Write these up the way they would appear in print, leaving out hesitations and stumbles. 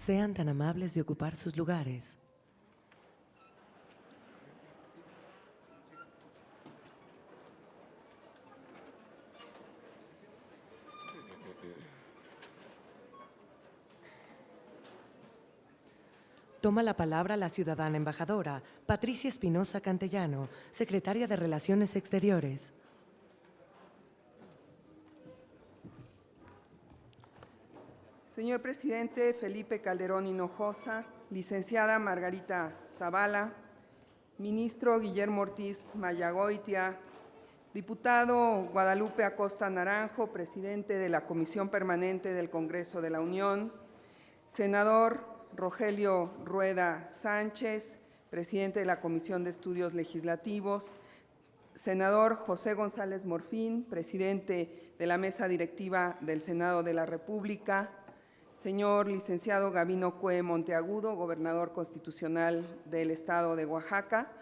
Sean tan amables de ocupar sus lugares. Toma la palabra la ciudadana embajadora Patricia Espinosa Cantellano, secretaria de Relaciones Exteriores. Señor presidente Felipe Calderón Hinojosa, licenciada Margarita Zavala, ministro Guillermo Ortiz Mayagoitia, diputado Guadalupe Acosta Naranjo, presidente de la Comisión Permanente del Congreso de la Unión, senador Rogelio Rueda Sánchez, presidente de la Comisión de Estudios Legislativos, senador José González Morfín, presidente de la Mesa Directiva del Senado de la República, señor licenciado Gabino Cue Monteagudo, gobernador constitucional del Estado de Oaxaca,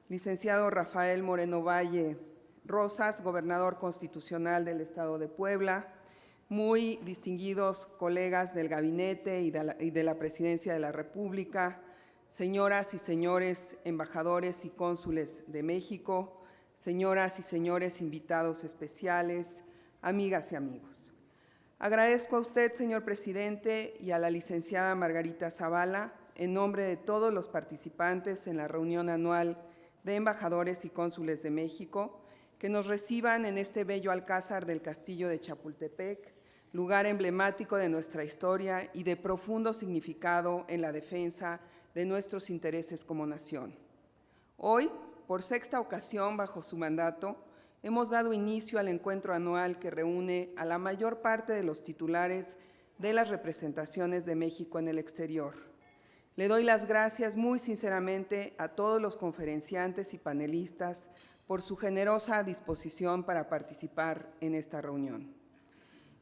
licenciado Rafael Moreno Valle Rosas, gobernador constitucional del Estado de Puebla, muy distinguidos colegas del gabinete y de la Presidencia de la República, señoras y señores embajadores y cónsules de México, señoras y señores invitados especiales, amigas y amigos. Agradezco a usted, señor presidente, y a la licenciada Margarita Zavala, en nombre de todos los participantes en la reunión anual de embajadores y cónsules de México, que nos reciban en este bello alcázar del Castillo de Chapultepec, lugar emblemático de nuestra historia y de profundo significado en la defensa de nuestros intereses como nación. Hoy, por sexta ocasión bajo su mandato, hemos dado inicio al encuentro anual que reúne a la mayor parte de los titulares de las representaciones de México en el exterior. Le doy las gracias muy sinceramente a todos los conferenciantes y panelistas por su generosa disposición para participar en esta reunión.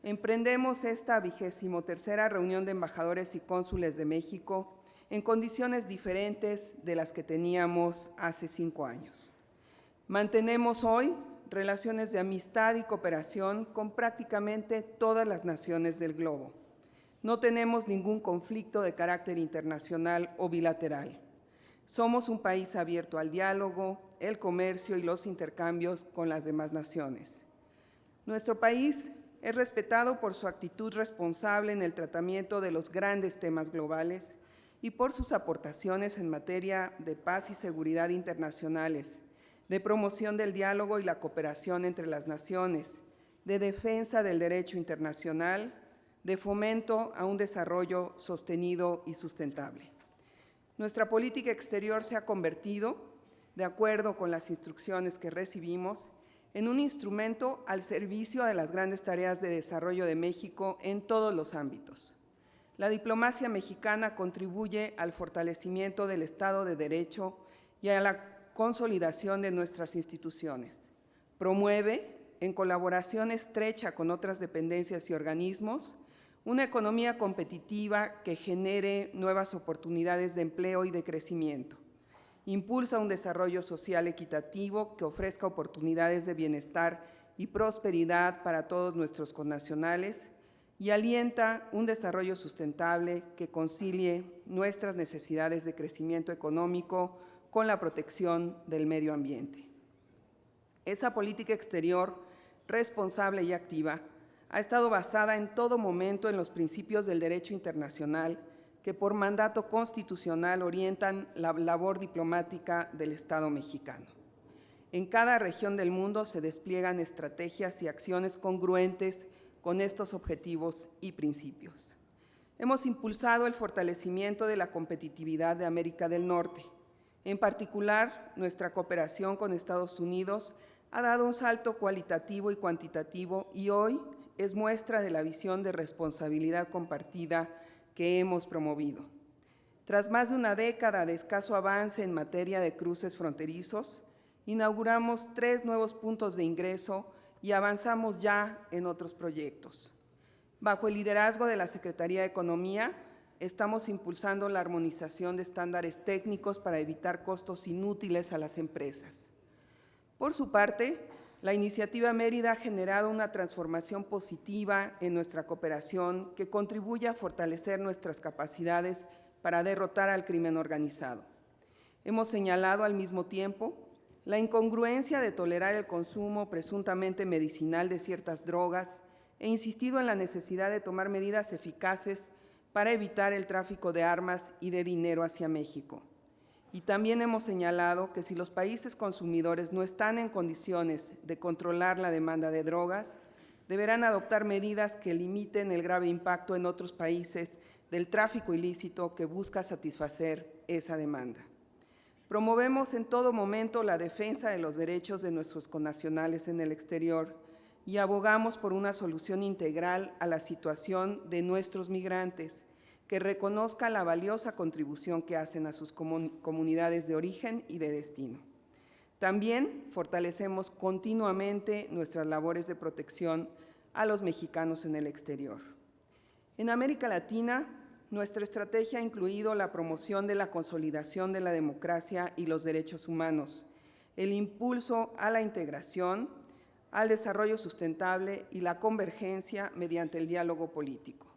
Emprendemos esta 23ª reunión de embajadores y cónsules de México en condiciones diferentes de las que teníamos hace 5 años. Mantenemos hoy relaciones de amistad y cooperación con prácticamente todas las naciones del globo. No tenemos ningún conflicto de carácter internacional o bilateral. Somos un país abierto al diálogo, el comercio y los intercambios con las demás naciones. Nuestro país es respetado por su actitud responsable en el tratamiento de los grandes temas globales y por sus aportaciones en materia de paz y seguridad internacionales, de promoción del diálogo y la cooperación entre las naciones, de defensa del derecho internacional, de fomento a un desarrollo sostenido y sustentable. Nuestra política exterior se ha convertido, de acuerdo con las instrucciones que recibimos, en un instrumento al servicio de las grandes tareas de desarrollo de México en todos los ámbitos. La diplomacia mexicana contribuye al fortalecimiento del Estado de Derecho y a la consolidación de nuestras instituciones. Promueve, en colaboración estrecha con otras dependencias y organismos, una economía competitiva que genere nuevas oportunidades de empleo y de crecimiento. Impulsa un desarrollo social equitativo que ofrezca oportunidades de bienestar y prosperidad para todos nuestros connacionales y alienta un desarrollo sustentable que concilie nuestras necesidades de crecimiento económico con la protección del medio ambiente. Esa política exterior responsable y activa ha estado basada en todo momento en los principios del derecho internacional que por mandato constitucional orientan la labor diplomática del Estado mexicano. En cada región del mundo se despliegan estrategias y acciones congruentes con estos objetivos y principios. Hemos impulsado el fortalecimiento de la competitividad de América del Norte. En particular, nuestra cooperación con Estados Unidos ha dado un salto cualitativo y cuantitativo y hoy es muestra de la visión de responsabilidad compartida que hemos promovido. Tras más de una década de escaso avance en materia de cruces fronterizos, inauguramos 3 nuevos puntos de ingreso y avanzamos ya en otros proyectos. Bajo el liderazgo de la Secretaría de Economía, estamos impulsando la armonización de estándares técnicos para evitar costos inútiles a las empresas. Por su parte, La iniciativa Mérida ha generado una transformación positiva en nuestra cooperación que contribuye a fortalecer nuestras capacidades para derrotar al crimen organizado. Hemos señalado al mismo tiempo la incongruencia de tolerar el consumo presuntamente medicinal de ciertas drogas e insistido en la necesidad de tomar medidas eficaces para evitar el tráfico de armas y de dinero hacia México. Y también hemos señalado que si los países consumidores no están en condiciones de controlar la demanda de drogas, deberán adoptar medidas que limiten el grave impacto en otros países del tráfico ilícito que busca satisfacer esa demanda. Promovemos en todo momento la defensa de los derechos de nuestros connacionales en el exterior y abogamos por una solución integral a la situación de nuestros migrantes, que reconozca la valiosa contribución que hacen a sus comunidades de origen y de destino. También fortalecemos continuamente nuestras labores de protección a los mexicanos en el exterior. En América Latina, nuestra estrategia ha incluido la promoción de la consolidación de la democracia y los derechos humanos, el impulso a la integración, al desarrollo sustentable y la convergencia mediante el diálogo político.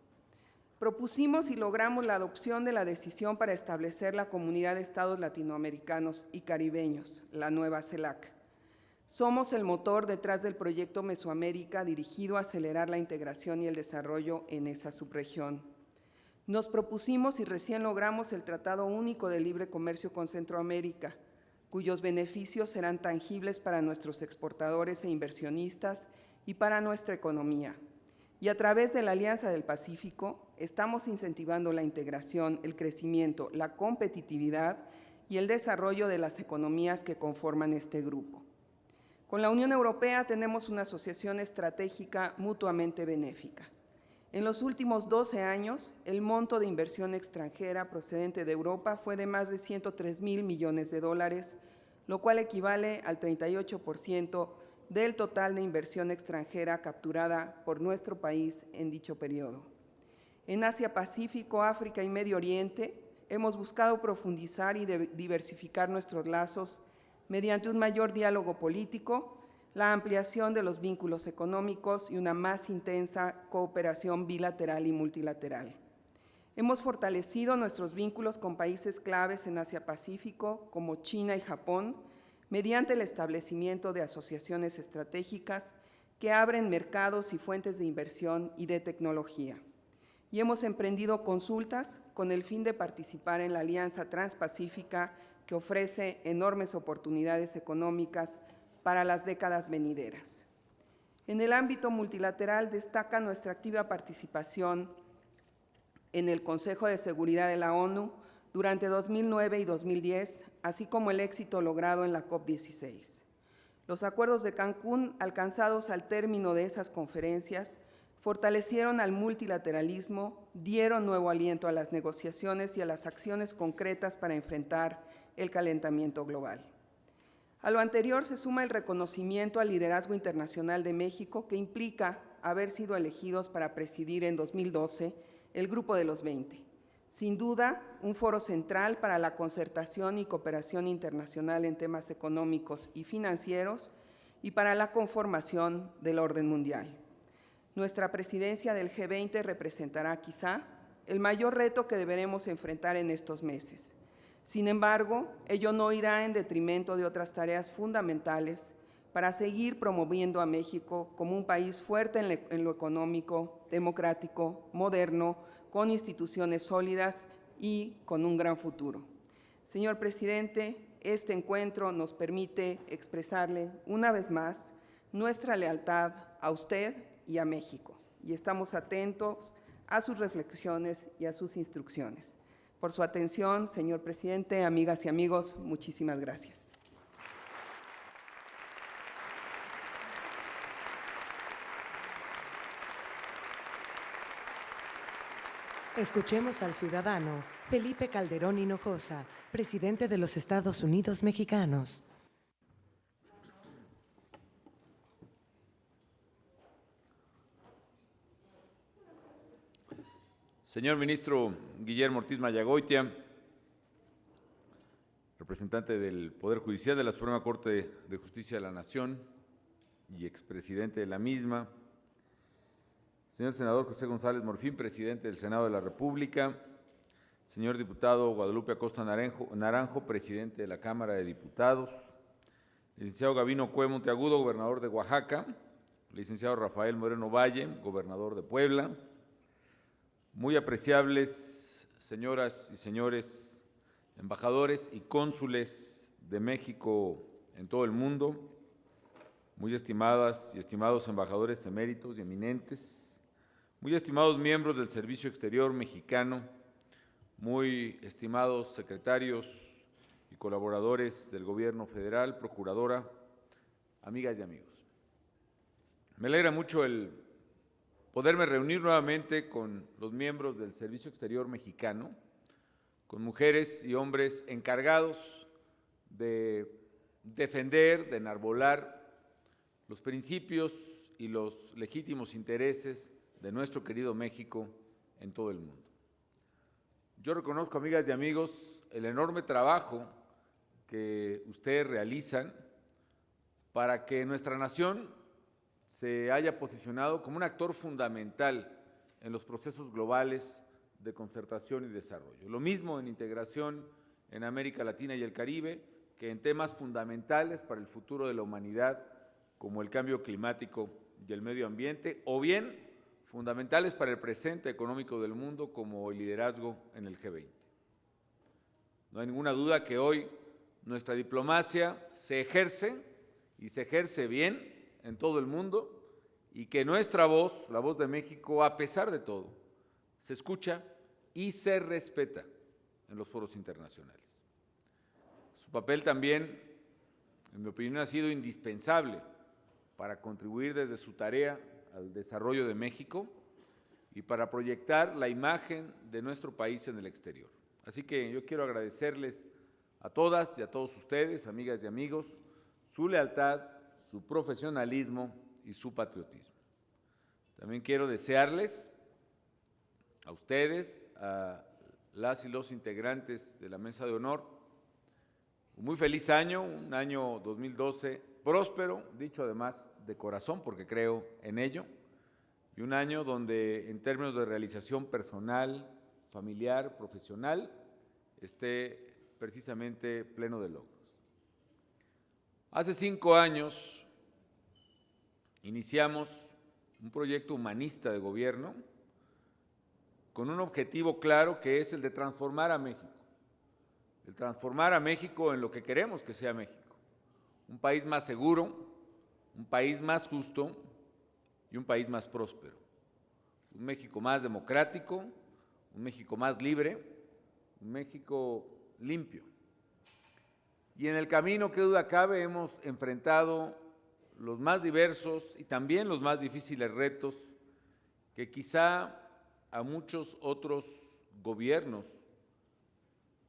Propusimos y logramos la adopción de la decisión para establecer la Comunidad de Estados Latinoamericanos y Caribeños, la nueva CELAC. Somos el motor detrás del proyecto Mesoamérica dirigido a acelerar la integración y el desarrollo en esa subregión. Nos propusimos y recién logramos el Tratado Único de Libre Comercio con Centroamérica, cuyos beneficios serán tangibles para nuestros exportadores e inversionistas y para nuestra economía. Y a través de la Alianza del Pacífico estamos incentivando la integración, el crecimiento, la competitividad y el desarrollo de las economías que conforman este grupo. Con la Unión Europea tenemos una asociación estratégica mutuamente benéfica. En los últimos 12 años, el monto de inversión extranjera procedente de Europa fue de más de 103,000 millones de dólares, lo cual equivale al 38% del total de inversión extranjera capturada por nuestro país en dicho periodo. En Asia Pacífico, África y Medio Oriente, hemos buscado profundizar y diversificar nuestros lazos mediante un mayor diálogo político, la ampliación de los vínculos económicos y una más intensa cooperación bilateral y multilateral. Hemos fortalecido nuestros vínculos con países claves en Asia-Pacífico, como China y Japón, mediante el establecimiento de asociaciones estratégicas que abren mercados y fuentes de inversión y de tecnología. Y hemos emprendido consultas con el fin de participar en la Alianza Transpacífica que ofrece enormes oportunidades económicas para las décadas venideras. En el ámbito multilateral destaca nuestra activa participación en el Consejo de Seguridad de la ONU durante 2009 y 2010, así como el éxito logrado en la COP16. Los acuerdos de Cancún alcanzados al término de esas conferencias fortalecieron al multilateralismo, dieron nuevo aliento a las negociaciones y a las acciones concretas para enfrentar el calentamiento global. A lo anterior se suma el reconocimiento al liderazgo internacional de México, que implica haber sido elegidos para presidir en 2012 el Grupo de los 20. Sin duda, un foro central para la concertación y cooperación internacional en temas económicos y financieros y para la conformación del orden mundial. Nuestra presidencia del G20 representará quizá el mayor reto que deberemos enfrentar en estos meses. Sin embargo, ello no irá en detrimento de otras tareas fundamentales para seguir promoviendo a México como un país fuerte en lo económico, democrático, moderno, con instituciones sólidas y con un gran futuro. Señor presidente, este encuentro nos permite expresarle una vez más nuestra lealtad a usted y a México, y estamos atentos a sus reflexiones y a sus instrucciones. Por su atención, señor presidente, amigas y amigos, muchísimas gracias. Escuchemos al ciudadano Felipe Calderón Hinojosa, presidente de los Estados Unidos Mexicanos. Señor ministro Guillermo Ortiz Mayagoitia, representante del Poder Judicial de la Suprema Corte de Justicia de la Nación, y expresidente de la misma, señor senador José González Morfín, presidente del Senado de la República, señor diputado Guadalupe Acosta Naranjo, presidente de la Cámara de Diputados, licenciado Gabino Cue Monteagudo, gobernador de Oaxaca, licenciado Rafael Moreno Valle, gobernador de Puebla, muy apreciables señoras y señores embajadores y cónsules de México en todo el mundo, muy estimadas y estimados embajadores eméritos y eminentes, muy estimados miembros del Servicio Exterior mexicano, muy estimados secretarios y colaboradores del Gobierno Federal, Procuradora, amigas y amigos. Me alegra mucho el poderme reunir nuevamente con los miembros del Servicio Exterior mexicano, con mujeres y hombres encargados de defender, de enarbolar los principios y los legítimos intereses de nuestro querido México en todo el mundo. Yo reconozco, amigas y amigos, el enorme trabajo que ustedes realizan para que nuestra nación se haya posicionado como un actor fundamental en los procesos globales de concertación y desarrollo. Lo mismo en integración en América Latina y el Caribe, que en temas fundamentales para el futuro de la humanidad, como el cambio climático y el medio ambiente, o bien fundamentales para el presente económico del mundo, como el liderazgo en el G20. No hay ninguna duda que hoy nuestra diplomacia se ejerce, y se ejerce bien en todo el mundo, y que nuestra voz, la voz de México, a pesar de todo, se escucha y se respeta en los foros internacionales. Su papel también, en mi opinión, ha sido indispensable para contribuir desde su tarea al desarrollo de México y para proyectar la imagen de nuestro país en el exterior. Así que yo quiero agradecerles a todas y a todos ustedes, amigas y amigos, su lealtad, su profesionalismo y su patriotismo. También quiero desearles a ustedes, a las y los integrantes de la Mesa de Honor, un muy feliz año, un año 2012 próspero, dicho además de corazón porque creo en ello, y un año donde en términos de realización personal, familiar, profesional, esté precisamente pleno de logros. Hace 5 años iniciamos un proyecto humanista de gobierno con un objetivo claro, que es el de transformar a México, el transformar a México en lo que queremos que sea México, un país más seguro, un país más justo y un país más próspero, un México más democrático, un México más libre, un México limpio. Y en el camino, qué duda cabe, hemos enfrentado los más diversos y también los más difíciles retos que quizá a muchos otros gobiernos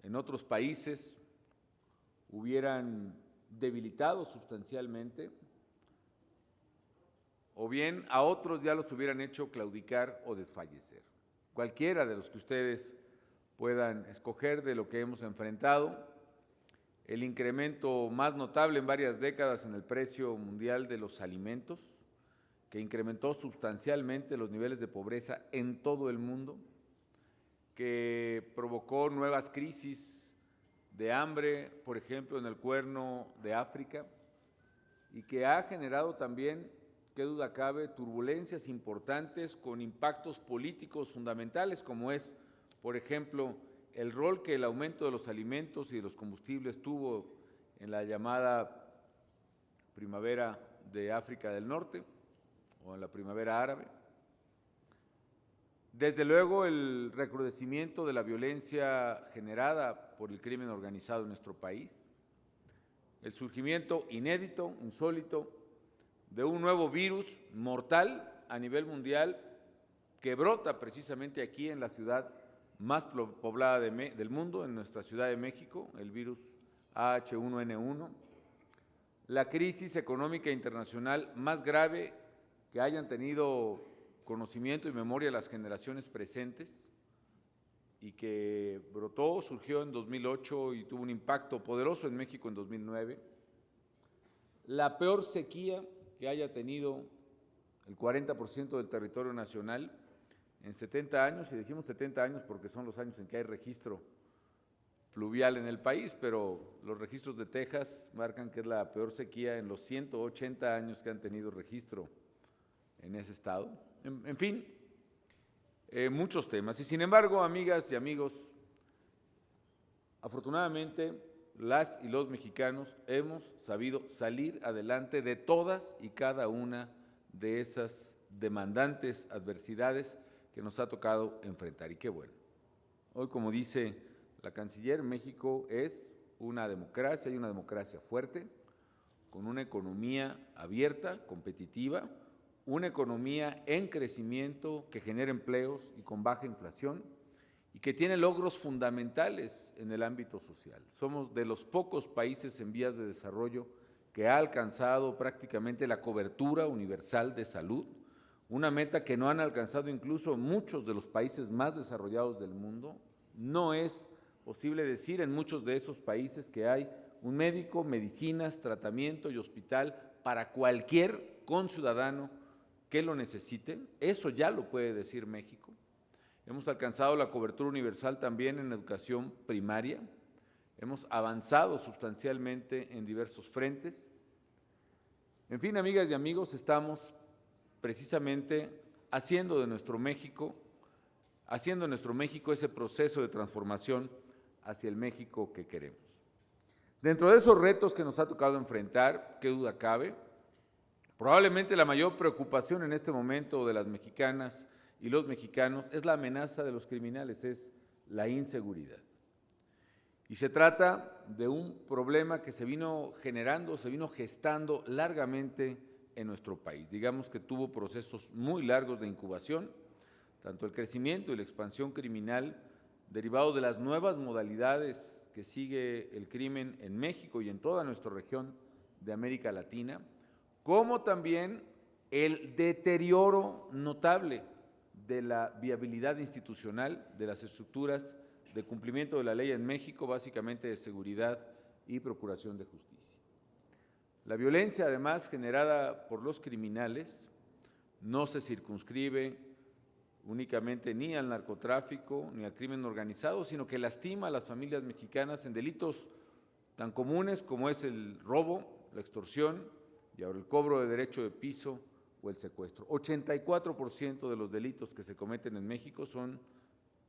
en otros países hubieran debilitado sustancialmente, o bien a otros ya los hubieran hecho claudicar o desfallecer. Cualquiera de los que ustedes puedan escoger de lo que hemos enfrentado, el incremento más notable en varias décadas en el precio mundial de los alimentos, que incrementó sustancialmente los niveles de pobreza en todo el mundo, que provocó nuevas crisis de hambre, por ejemplo, en el Cuerno de África, y que ha generado también, qué duda cabe, turbulencias importantes con impactos políticos fundamentales, como es, por ejemplo, el rol que el aumento de los alimentos y de los combustibles tuvo en la llamada primavera de África del Norte, o en la primavera árabe. Desde luego, el recrudecimiento de la violencia generada por el crimen organizado en nuestro país, el surgimiento inédito, insólito, de un nuevo virus mortal a nivel mundial que brota precisamente aquí en la ciudad más poblada del mundo, en nuestra Ciudad de México, el virus H1N1, la crisis económica internacional más grave que hayan tenido conocimiento y memoria las generaciones presentes, y que brotó, surgió en 2008 y tuvo un impacto poderoso en México en 2009, la peor sequía que haya tenido el 40% del territorio nacional en 70 años, y decimos 70 años porque son los años en que hay registro pluvial en el país, pero los registros de Texas marcan que es la peor sequía en los 180 años que han tenido registro en ese estado. En fin, muchos temas. Y sin embargo, amigas y amigos, afortunadamente las y los mexicanos hemos sabido salir adelante de todas y cada una de esas demandantes adversidades que nos ha tocado enfrentar. Y qué bueno. Hoy, como dice la canciller, México es una democracia y una democracia fuerte, con una economía abierta, competitiva, una economía en crecimiento que genera empleos y con baja inflación y que tiene logros fundamentales en el ámbito social. Somos de los pocos países en vías de desarrollo que ha alcanzado prácticamente la cobertura universal de salud, una meta que no han alcanzado incluso muchos de los países más desarrollados del mundo. No es posible decir en muchos de esos países que hay un médico, medicinas, tratamiento y hospital para cualquier conciudadano que lo necesite. Eso ya lo puede decir México. Hemos alcanzado la cobertura universal también en educación primaria. Hemos avanzado sustancialmente en diversos frentes. En fin, amigas y amigos, estamos precisamente haciendo de nuestro México ese proceso de transformación hacia el México que queremos. Dentro de esos retos que nos ha tocado enfrentar, qué duda cabe, probablemente la mayor preocupación en este momento de las mexicanas y los mexicanos es la amenaza de los criminales, es la inseguridad. Y se trata de un problema que se vino gestando largamente en nuestro país. Digamos que tuvo procesos muy largos de incubación, tanto el crecimiento y la expansión criminal derivado de las nuevas modalidades que sigue el crimen en México y en toda nuestra región de América Latina, como también el deterioro notable de la viabilidad institucional de las estructuras de cumplimiento de la ley en México, básicamente de seguridad y procuración de justicia. La violencia, además, generada por los criminales, no se circunscribe únicamente ni al narcotráfico ni al crimen organizado, sino que lastima a las familias mexicanas en delitos tan comunes como es el robo, la extorsión y ahora el cobro de derecho de piso o el secuestro. 84% de los delitos que se cometen en México son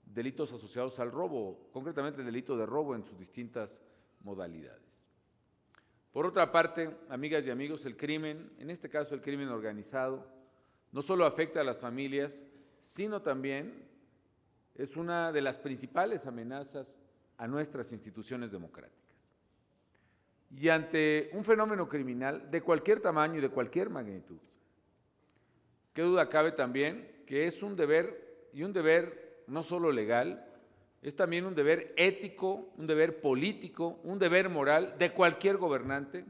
delitos asociados al robo, concretamente el delito de robo en sus distintas modalidades. Por otra parte, amigas y amigos, el crimen, en este caso el crimen organizado, no solo afecta a las familias, sino también es una de las principales amenazas a nuestras instituciones democráticas. Y ante un fenómeno criminal de cualquier tamaño y de cualquier magnitud, qué duda cabe también que es un deber, y un deber no solo legal, es también un deber ético, un deber político, un deber moral de cualquier gobernante,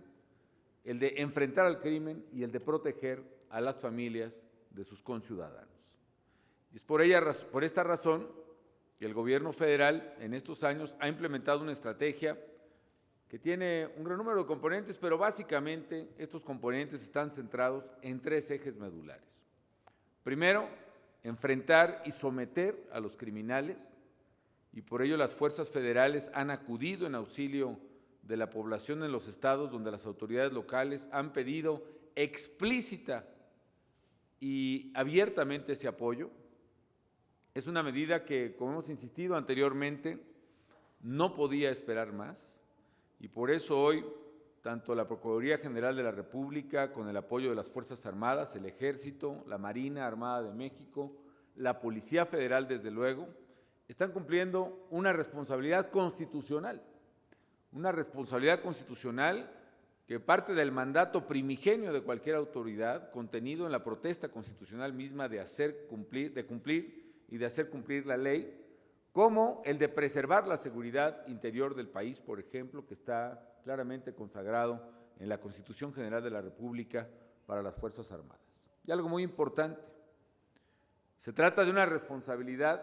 el de enfrentar al crimen y el de proteger a las familias de sus conciudadanos. Y es por esta razón que el gobierno federal en estos años ha implementado una estrategia que tiene un gran número de componentes, pero básicamente estos componentes están centrados en 3 ejes medulares. Primero, enfrentar y someter a los criminales, y por ello las fuerzas federales han acudido en auxilio de la población en los estados donde las autoridades locales han pedido explícita y abiertamente ese apoyo. Es una medida que, como hemos insistido anteriormente, no podía esperar más, y por eso hoy tanto la Procuraduría General de la República, con el apoyo de las Fuerzas Armadas, el Ejército, la Marina Armada de México, la Policía Federal, desde luego, están cumpliendo una responsabilidad constitucional que parte del mandato primigenio de cualquier autoridad, contenido en la protesta constitucional misma de cumplir y de hacer cumplir la ley, como el de preservar la seguridad interior del país, por ejemplo, que está claramente consagrado en la Constitución General de la República para las Fuerzas Armadas. Y algo muy importante, se trata de una responsabilidad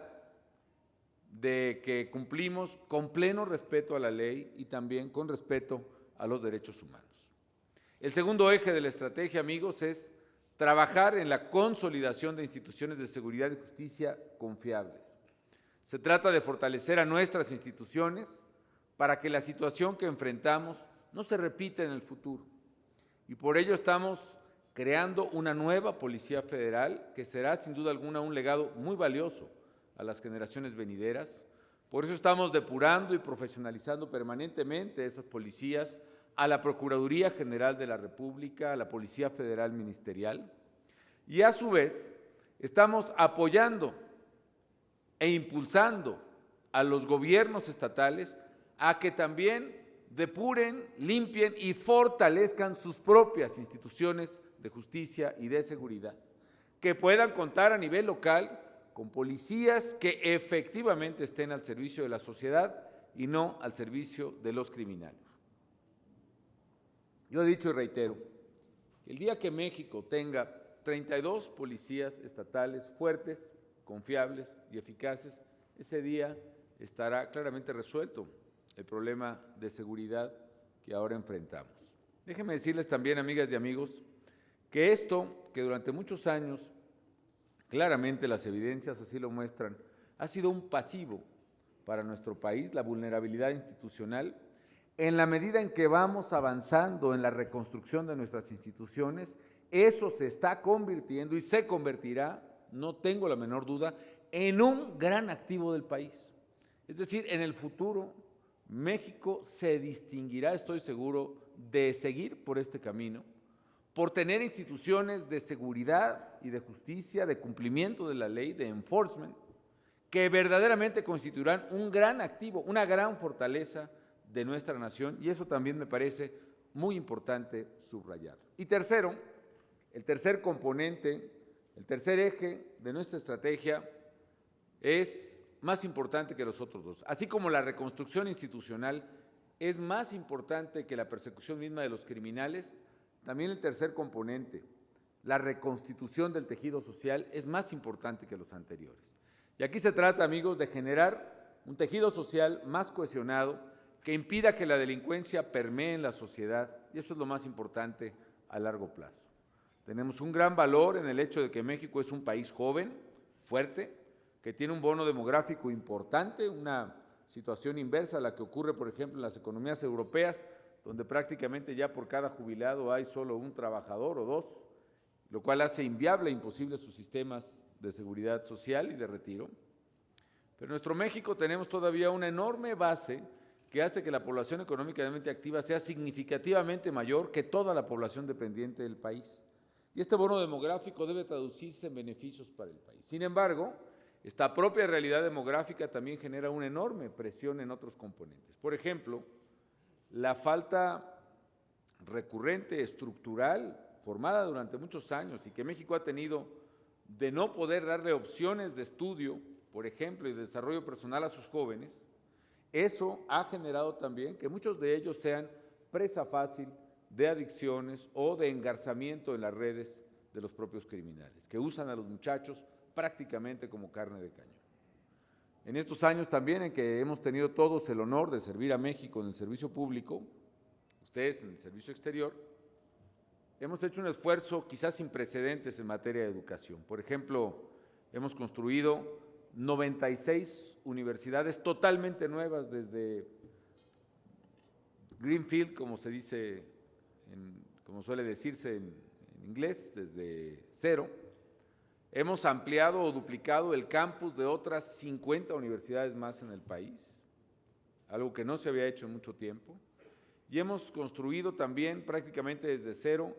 de que cumplimos con pleno respeto a la ley y también con respeto a los derechos humanos. El segundo eje de la estrategia, amigos, es trabajar en la consolidación de instituciones de seguridad y justicia confiables. Se trata de fortalecer a nuestras instituciones para que la situación que enfrentamos no se repita en el futuro. Y por ello estamos creando una nueva Policía Federal que será sin duda alguna un legado muy valioso a las generaciones venideras. Por eso estamos depurando y profesionalizando permanentemente esas policías, a la Procuraduría General de la República, a la Policía Federal Ministerial, y a su vez estamos apoyando e impulsando a los gobiernos estatales a que también depuren, limpien y fortalezcan sus propias instituciones de justicia y de seguridad, que puedan contar a nivel local con policías que efectivamente estén al servicio de la sociedad y no al servicio de los criminales. Yo he dicho y reitero, el día que México tenga 32 policías estatales fuertes, confiables y eficaces, ese día estará claramente resuelto el problema de seguridad que ahora enfrentamos. Déjenme decirles también, amigas y amigos, que esto, que durante muchos años, claramente las evidencias así lo muestran, ha sido un pasivo para nuestro país, la vulnerabilidad institucional. En la medida en que vamos avanzando en la reconstrucción de nuestras instituciones, eso se está convirtiendo y se convertirá, no tengo la menor duda, en un gran activo del país. Es decir, en el futuro, México se distinguirá, estoy seguro, de seguir por este camino, por tener instituciones de seguridad y de justicia, de cumplimiento de la ley, de enforcement, que verdaderamente constituirán un gran activo, una gran fortaleza de nuestra nación, y eso también me parece muy importante subrayar. Y tercero, el tercer componente, el tercer eje de nuestra estrategia es más importante que los otros dos. Así como la reconstrucción institucional es más importante que la persecución misma de los criminales, también el tercer componente, la reconstitución del tejido social, es más importante que los anteriores. Y aquí se trata, amigos, de generar un tejido social más cohesionado, que impida que la delincuencia permee en la sociedad, y eso es lo más importante a largo plazo. Tenemos un gran valor en el hecho de que México es un país joven, fuerte, que tiene un bono demográfico importante, una situación inversa a la que ocurre, por ejemplo, en las economías europeas, donde prácticamente ya por cada jubilado hay solo un trabajador o dos, lo cual hace inviable e imposible sus sistemas de seguridad social y de retiro. Pero en nuestro México tenemos todavía una enorme base que hace que la población económicamente activa sea significativamente mayor que toda la población dependiente del país. Y este bono demográfico debe traducirse en beneficios para el país. Sin embargo, esta propia realidad demográfica también genera una enorme presión en otros componentes. Por ejemplo, la falta recurrente, estructural, formada durante muchos años y que México ha tenido de no poder darle opciones de estudio, por ejemplo, y de desarrollo personal a sus jóvenes, eso ha generado también que muchos de ellos sean presa fácil de adicciones o de engarzamiento en las redes de los propios criminales, que usan a los muchachos prácticamente como carne de cañón. En estos años también en que hemos tenido todos el honor de servir a México en el servicio público, ustedes en el servicio exterior, hemos hecho un esfuerzo quizás sin precedentes en materia de educación. Por ejemplo, hemos construido 96 universidades totalmente nuevas, desde Greenfield, como se dice, como suele decirse en inglés, desde cero. Hemos ampliado o duplicado el campus de otras 50 universidades más en el país, algo que no se había hecho en mucho tiempo. Y hemos construido también prácticamente desde cero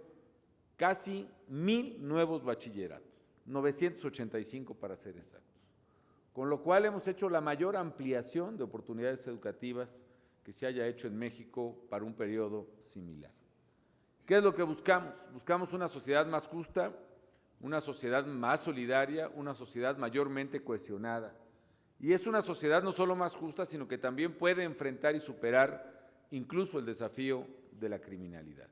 casi 1,000 nuevos bachilleratos, 985 para ser exactos. Con lo cual hemos hecho la mayor ampliación de oportunidades educativas que se haya hecho en México para un periodo similar. ¿Qué es lo que buscamos? Buscamos una sociedad más justa, una sociedad más solidaria, una sociedad mayormente cohesionada. Y es una sociedad no solo más justa, sino que también puede enfrentar y superar incluso el desafío de la criminalidad.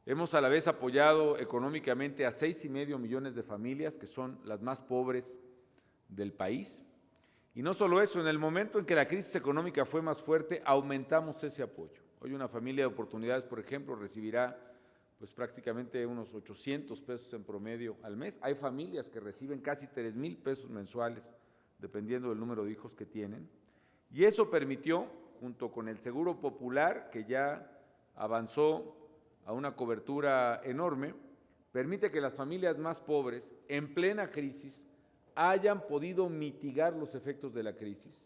Hemos a la vez apoyado económicamente a 6,5 millones de familias, que son las más pobres del país. Y no solo eso, en el momento en que la crisis económica fue más fuerte, aumentamos ese apoyo. Hoy una familia de oportunidades, por ejemplo, recibirá pues prácticamente unos 800 pesos en promedio al mes. Hay familias que reciben casi 3,000 pesos mensuales, dependiendo del número de hijos que tienen. Y eso permitió, junto con el Seguro Popular, que ya avanzó a una cobertura enorme, permite que las familias más pobres, en plena crisis, hayan podido mitigar los efectos de la crisis,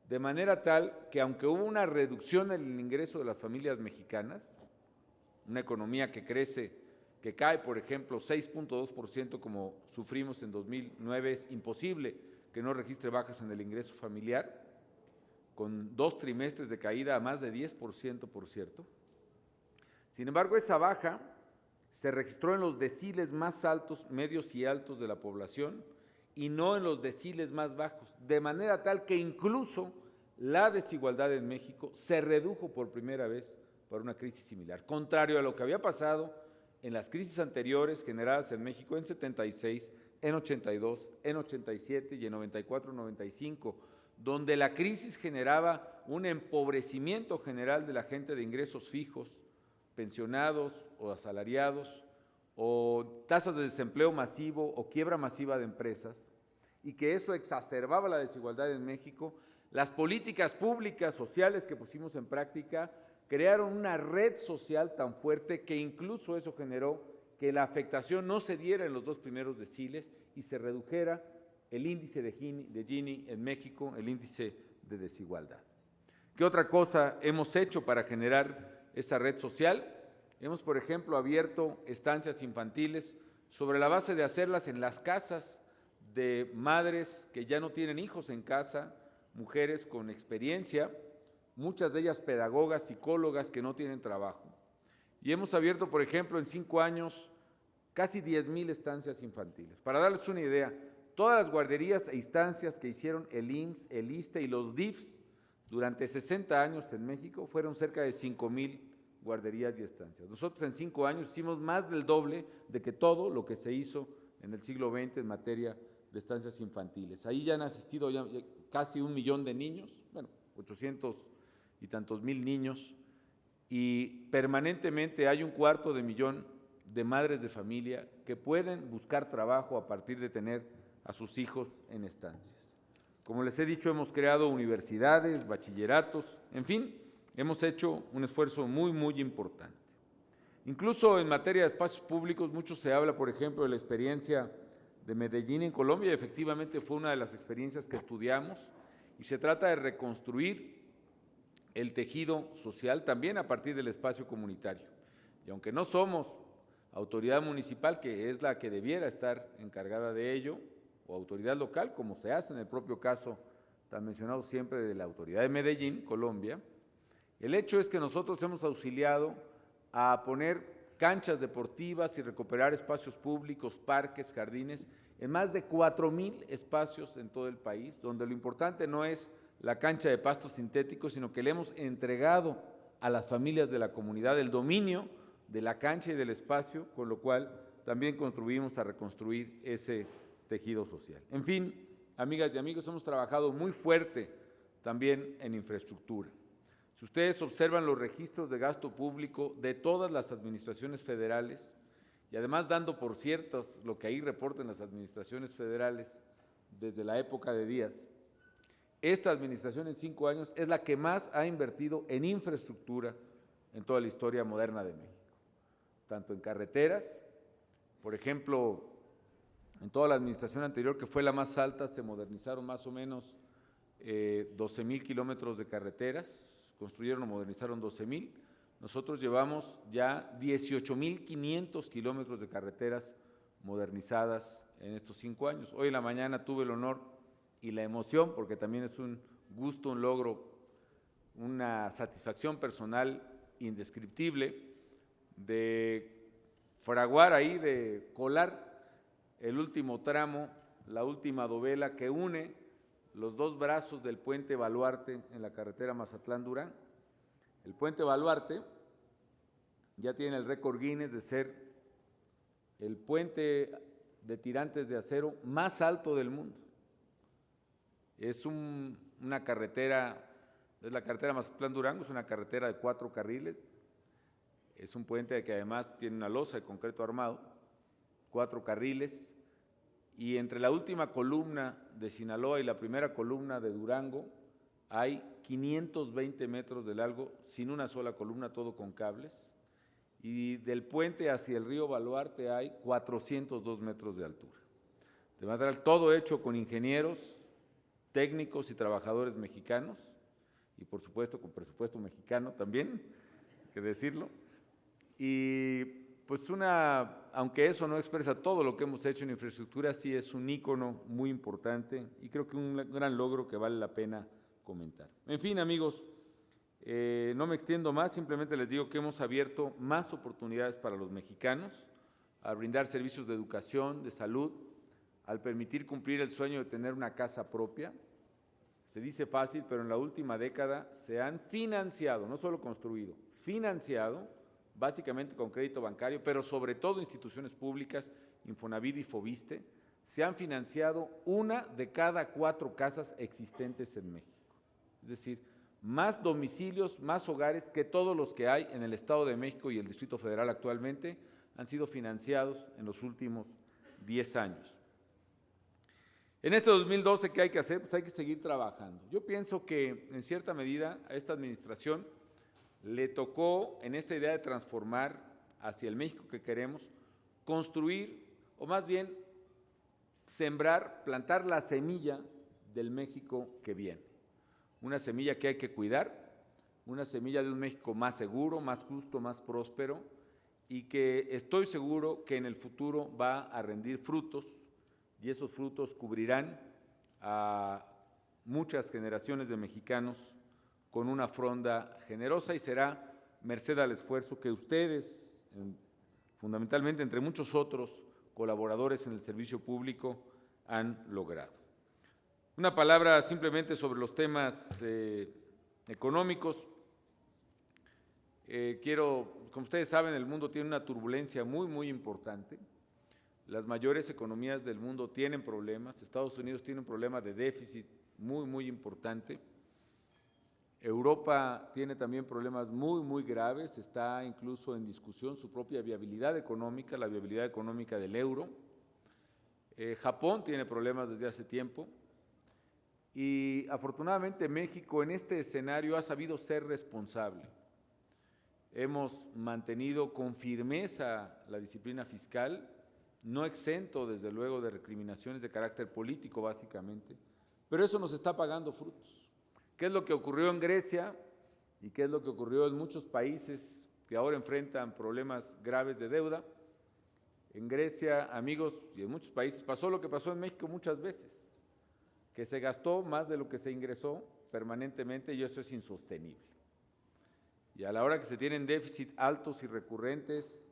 de manera tal que aunque hubo una reducción en el ingreso de las familias mexicanas, una economía que crece, que cae, por ejemplo, 6.2% como sufrimos en 2009, es imposible que no registre bajas en el ingreso familiar, con 2 trimestres de caída a más de 10%, por cierto. Sin embargo, esa baja se registró en los deciles más altos, medios y altos de la población y no en los deciles más bajos, de manera tal que incluso la desigualdad en México se redujo por primera vez por una crisis similar, contrario a lo que había pasado en las crisis anteriores generadas en México en 76, en 82, en 87 y en 94-95, donde la crisis generaba un empobrecimiento general de la gente de ingresos fijos, pensionados o asalariados, o tasas de desempleo masivo o quiebra masiva de empresas, y que eso exacerbaba la desigualdad en México. Las políticas públicas sociales que pusimos en práctica crearon una red social tan fuerte que incluso eso generó que la afectación no se diera en los 2 primeros deciles y se redujera el índice de Gini en México, el índice de desigualdad. ¿Qué otra cosa hemos hecho para generar esa red social? Hemos, por ejemplo, abierto estancias infantiles sobre la base de hacerlas en las casas de madres que ya no tienen hijos en casa, mujeres con experiencia, muchas de ellas pedagogas, psicólogas que no tienen trabajo. Y hemos abierto, por ejemplo, en 5 años, casi 10,000 estancias infantiles. Para darles una idea, todas las guarderías e instancias que hicieron el IMSS, el ISSSTE y los DIFs durante 60 años en México fueron cerca de 5,000 guarderías y estancias. Nosotros en 5 años hicimos más del doble de que todo lo que se hizo en el siglo XX en materia de estancias infantiles. Ahí ya han asistido ya casi 1 millón de niños, bueno, 800 y tantos mil niños, y permanentemente hay 250,000 de madres de familia que pueden buscar trabajo a partir de tener a sus hijos en estancias. Como les he dicho, hemos creado universidades, bachilleratos, en fin, hemos hecho un esfuerzo muy, muy importante. Incluso en materia de espacios públicos, mucho se habla, por ejemplo, de la experiencia de Medellín en Colombia, y efectivamente fue una de las experiencias que estudiamos, y se trata de reconstruir el tejido social también a partir del espacio comunitario. Y aunque no somos autoridad municipal, que es la que debiera estar encargada de ello, o autoridad local, como se hace en el propio caso tan mencionado siempre de la autoridad de Medellín, Colombia, el hecho es que nosotros hemos auxiliado a poner canchas deportivas y recuperar espacios públicos, parques, jardines, en más de 4,000 espacios en todo el país, donde lo importante no es la cancha de pasto sintético, sino que le hemos entregado a las familias de la comunidad el dominio de la cancha y del espacio, con lo cual también contribuimos a reconstruir ese tejido social. En fin, amigas y amigos, hemos trabajado muy fuerte también en infraestructura. Si ustedes observan los registros de gasto público de todas las administraciones federales, y además dando por ciertas lo que ahí reportan las administraciones federales desde la época de Díaz, esta administración en 5 años es la que más ha invertido en infraestructura en toda la historia moderna de México, tanto en carreteras, por ejemplo, en toda la administración anterior, que fue la más alta, se modernizaron más o menos 12,000 kilómetros de carreteras, construyeron o modernizaron 12,000. Nosotros llevamos ya 18,500 kilómetros de carreteras modernizadas en estos 5 años. Hoy en la mañana tuve el honor y la emoción, porque también es un gusto, un logro, una satisfacción personal indescriptible, de fraguar ahí, de colar el último tramo, la última dovela que une los 2 brazos del puente Baluarte en la carretera Mazatlán-Durán. El puente Baluarte ya tiene el récord Guinness de ser el puente de tirantes de acero más alto del mundo. Es una carretera, es la carretera Mazatlán-Durán, es una carretera de 4 carriles. Es un puente que además tiene una losa de concreto armado, 4 carriles, y entre la última columna de Sinaloa y la primera columna de Durango hay 520 metros de largo sin una sola columna, todo con cables, y del puente hacia el río Baluarte hay 402 metros de altura. De manera todo hecho con ingenieros, técnicos y trabajadores mexicanos, y por supuesto con presupuesto mexicano también, hay que decirlo. Y pues aunque eso no expresa todo lo que hemos hecho en infraestructura, sí es un ícono muy importante y creo que un gran logro que vale la pena comentar. En fin, amigos, no me extiendo más, simplemente les digo que hemos abierto más oportunidades para los mexicanos al brindar servicios de educación, de salud, al permitir cumplir el sueño de tener una casa propia. Se dice fácil, pero en la última década se han financiado, no solo construido, financiado, básicamente con crédito bancario, pero sobre todo instituciones públicas, Infonavit y Foviste, se han financiado 1 de cada 4 casas existentes en México. Es decir, más domicilios, más hogares que todos los que hay en el Estado de México y el Distrito Federal actualmente han sido financiados en los últimos 10 años. En este 2012, ¿qué hay que hacer? Pues hay que seguir trabajando. Yo pienso que, en cierta medida, a esta administración le tocó, en esta idea de transformar hacia el México que queremos, construir, o más bien, sembrar, plantar la semilla del México que viene. Una semilla que hay que cuidar, una semilla de un México más seguro, más justo, más próspero, y que estoy seguro que en el futuro va a rendir frutos, y esos frutos cubrirán a muchas generaciones de mexicanos con una fronda generosa y será merced al esfuerzo que ustedes, fundamentalmente entre muchos otros colaboradores en el servicio público, han logrado. Una palabra simplemente sobre los temas económicos. Como ustedes saben, el mundo tiene una turbulencia muy importante. Las mayores economías del mundo tienen problemas. Estados Unidos tiene un problema de déficit muy importante. Europa tiene también problemas muy graves, está incluso en discusión su propia viabilidad económica, la viabilidad económica del euro. Japón tiene problemas desde hace tiempo y afortunadamente México en este escenario ha sabido ser responsable. Hemos mantenido con firmeza la disciplina fiscal, no exento desde luego de recriminaciones de carácter político básicamente, pero eso nos está pagando frutos. ¿Qué es lo que ocurrió en Grecia y qué es lo que ocurrió en muchos países que ahora enfrentan problemas graves de deuda? En Grecia, amigos, y en muchos países pasó lo que pasó en México muchas veces, que se gastó más de lo que se ingresó permanentemente y eso es insostenible. Y a la hora que se tienen déficits altos y recurrentes,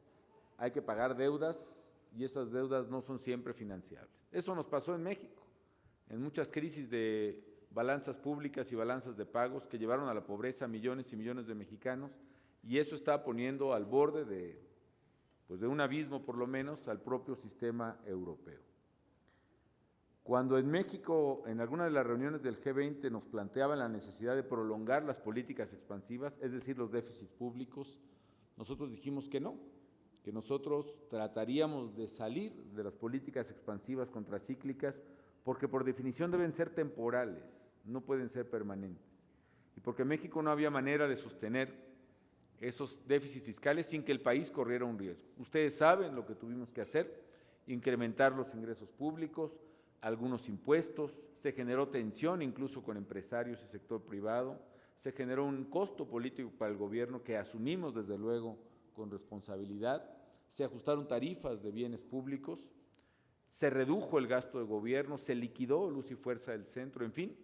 hay que pagar deudas y esas deudas no son siempre financiables. Eso nos pasó en México, en muchas crisis de balanzas públicas y balanzas de pagos que llevaron a la pobreza a millones y millones de mexicanos y eso está poniendo al borde de un abismo por lo menos al propio sistema europeo. Cuando en México, en alguna de las reuniones del G20 nos planteaban la necesidad de prolongar las políticas expansivas, es decir, los déficits públicos, nosotros dijimos que no, que nosotros trataríamos de salir de las políticas expansivas contracíclicas porque por definición deben ser temporales, no pueden ser permanentes. Y porque en México no había manera de sostener esos déficits fiscales sin que el país corriera un riesgo. Ustedes saben lo que tuvimos que hacer, incrementar los ingresos públicos, algunos impuestos, se generó tensión incluso con empresarios y sector privado, se generó un costo político para el gobierno que asumimos desde luego con responsabilidad, se ajustaron tarifas de bienes públicos, se redujo el gasto de gobierno, se liquidó Luz y Fuerza del Centro, en fin.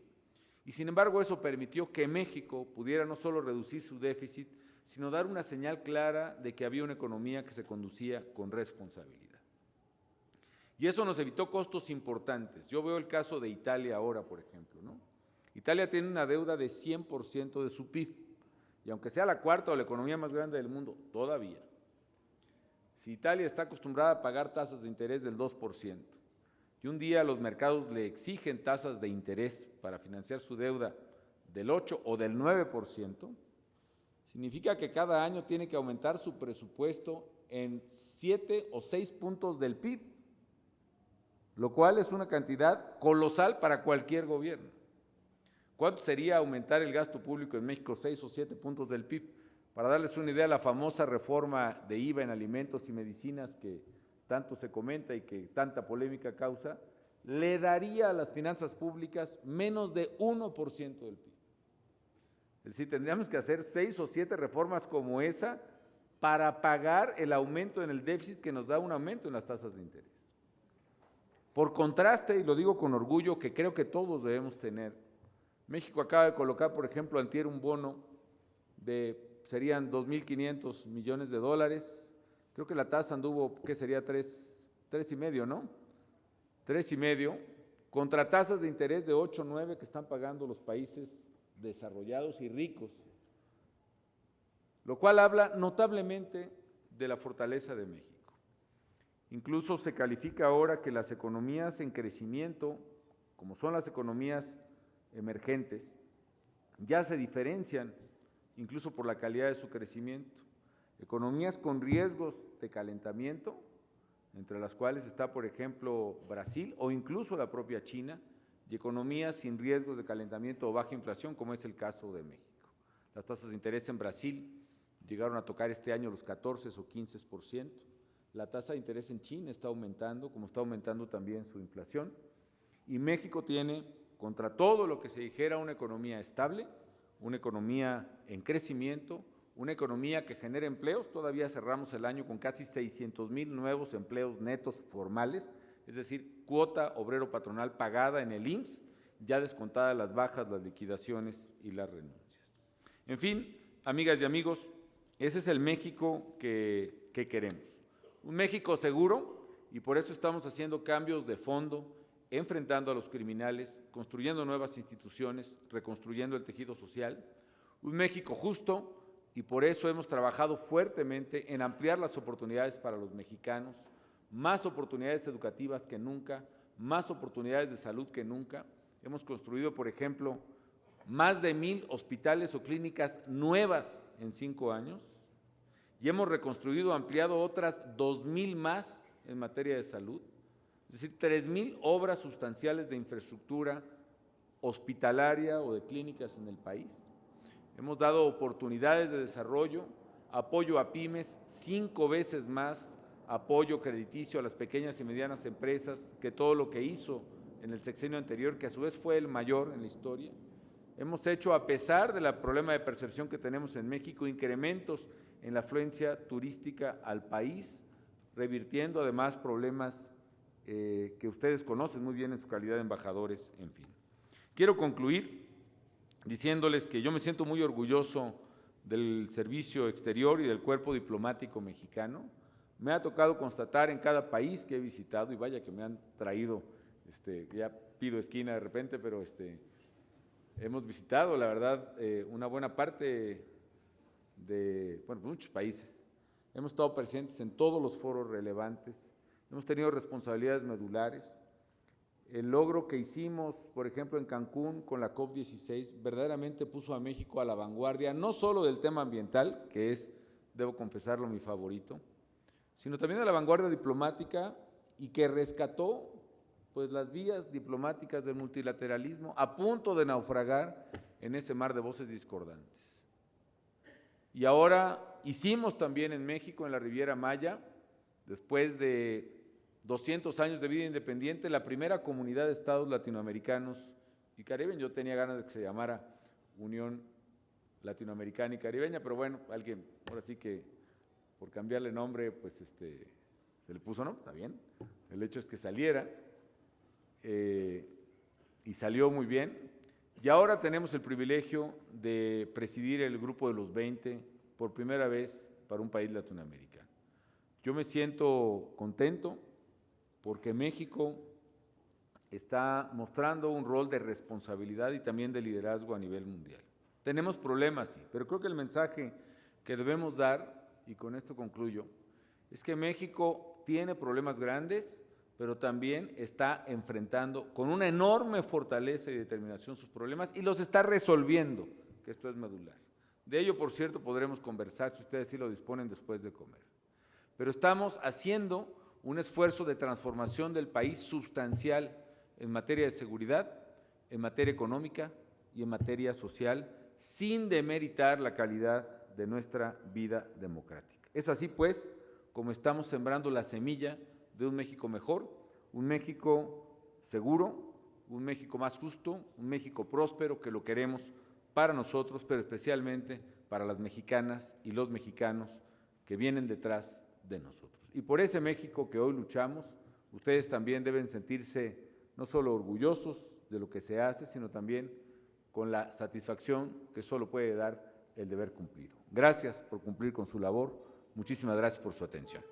Y sin embargo eso permitió que México pudiera no solo reducir su déficit, sino dar una señal clara de que había una economía que se conducía con responsabilidad. Y eso nos evitó costos importantes. Yo veo el caso de Italia ahora, por ejemplo, ¿no? Italia tiene una deuda de 100% de su PIB, y aunque sea la cuarta o la economía más grande del mundo, todavía. Si Italia está acostumbrada a pagar tasas de interés del 2%, y un día los mercados le exigen tasas de interés para financiar su deuda del 8 o del 9%, significa que cada año tiene que aumentar su presupuesto en 7 o 6 puntos del PIB, lo cual es una cantidad colosal para cualquier gobierno. ¿Cuánto sería aumentar el gasto público en México 6 o 7 puntos del PIB? Para darles una idea, la famosa reforma de IVA en alimentos y medicinas que tanto se comenta y que tanta polémica causa, le daría a las finanzas públicas menos de 1% del PIB. Es decir, tendríamos que hacer 6 o 7 reformas como esa para pagar el aumento en el déficit que nos da un aumento en las tasas de interés. Por contraste, y lo digo con orgullo, que creo que todos debemos tener, México acaba de colocar, por ejemplo, antier un bono serían 2.500 millones de dólares, creo que la tasa anduvo, ¿qué sería? 3,5, ¿no? 3,5, contra tasas de interés de 8, 9 que están pagando los países desarrollados y ricos, lo cual habla notablemente de la fortaleza de México. Incluso se califica ahora que las economías en crecimiento, como son las economías emergentes, ya se diferencian incluso por la calidad de su crecimiento. Economías con riesgos de calentamiento, entre las cuales está, por ejemplo, Brasil o incluso la propia China, y economías sin riesgos de calentamiento o baja inflación, como es el caso de México. Las tasas de interés en Brasil llegaron a tocar este año los 14 o 15%. La tasa de interés en China está aumentando, como está aumentando también su inflación. Y México tiene, contra todo lo que se dijera, una economía estable, una economía en crecimiento, una economía que genera empleos. Todavía cerramos el año con casi 600,000 nuevos empleos netos formales, es decir, cuota obrero patronal pagada en el IMSS, ya descontadas las bajas, las liquidaciones y las renuncias. En fin, amigas y amigos, ese es el México que queremos. Un México seguro, y por eso estamos haciendo cambios de fondo, enfrentando a los criminales, construyendo nuevas instituciones, reconstruyendo el tejido social. Un México justo, y por eso hemos trabajado fuertemente en ampliar las oportunidades para los mexicanos, más oportunidades educativas que nunca, más oportunidades de salud que nunca. Hemos construido, por ejemplo, más de 1,000 hospitales o clínicas nuevas en 5 años y hemos reconstruido, ampliado otras 2,000 más en materia de salud, es decir, 3,000 obras sustanciales de infraestructura hospitalaria o de clínicas en el país. Hemos dado oportunidades de desarrollo, apoyo a pymes, 5 veces más apoyo crediticio a las pequeñas y medianas empresas que todo lo que hizo en el sexenio anterior, que a su vez fue el mayor en la historia. Hemos hecho, a pesar del problema de percepción que tenemos en México, incrementos en la afluencia turística al país, revirtiendo además problemas que ustedes conocen muy bien en su calidad de embajadores, en fin. Quiero concluir diciéndoles que yo me siento muy orgulloso del servicio exterior y del cuerpo diplomático mexicano. Me ha tocado constatar en cada país que he visitado, y vaya que me han traído, ya pido esquina de repente, pero hemos visitado, la verdad, una buena parte de, muchos países. Hemos estado presentes en todos los foros relevantes, hemos tenido responsabilidades medulares. El logro que hicimos, por ejemplo, en Cancún con la COP16, verdaderamente puso a México a la vanguardia, no solo del tema ambiental, que es, debo confesarlo, mi favorito, sino también de la vanguardia diplomática, y que rescató pues las vías diplomáticas del multilateralismo a punto de naufragar en ese mar de voces discordantes. Y ahora hicimos también en México, en la Riviera Maya, después de 200 años de vida independiente, la primera comunidad de estados latinoamericanos y caribeños. Yo tenía ganas de que se llamara Unión Latinoamericana y Caribeña, pero bueno, alguien, ahora sí que por cambiarle nombre, pues se le puso, ¿no? Está bien. El hecho es que saliera, y salió muy bien. Y ahora tenemos el privilegio de presidir el Grupo de los 20 por primera vez para un país latinoamericano. Yo me siento contento porque México está mostrando un rol de responsabilidad y también de liderazgo a nivel mundial. Tenemos problemas, sí, pero creo que el mensaje que debemos dar, y con esto concluyo, es que México tiene problemas grandes, pero también está enfrentando con una enorme fortaleza y determinación sus problemas y los está resolviendo, que esto es medular. De ello, por cierto, podremos conversar, si ustedes sí lo disponen, después de comer. Pero estamos haciendo un esfuerzo de transformación del país sustancial en materia de seguridad, en materia económica y en materia social, sin demeritar la calidad de nuestra vida democrática. Es así, pues, como estamos sembrando la semilla de un México mejor, un México seguro, un México más justo, un México próspero, que lo queremos para nosotros, pero especialmente para las mexicanas y los mexicanos que vienen detrás de nosotros. Y por ese México que hoy luchamos, ustedes también deben sentirse no solo orgullosos de lo que se hace, sino también con la satisfacción que solo puede dar el deber cumplido. Gracias por cumplir con su labor. Muchísimas gracias por su atención.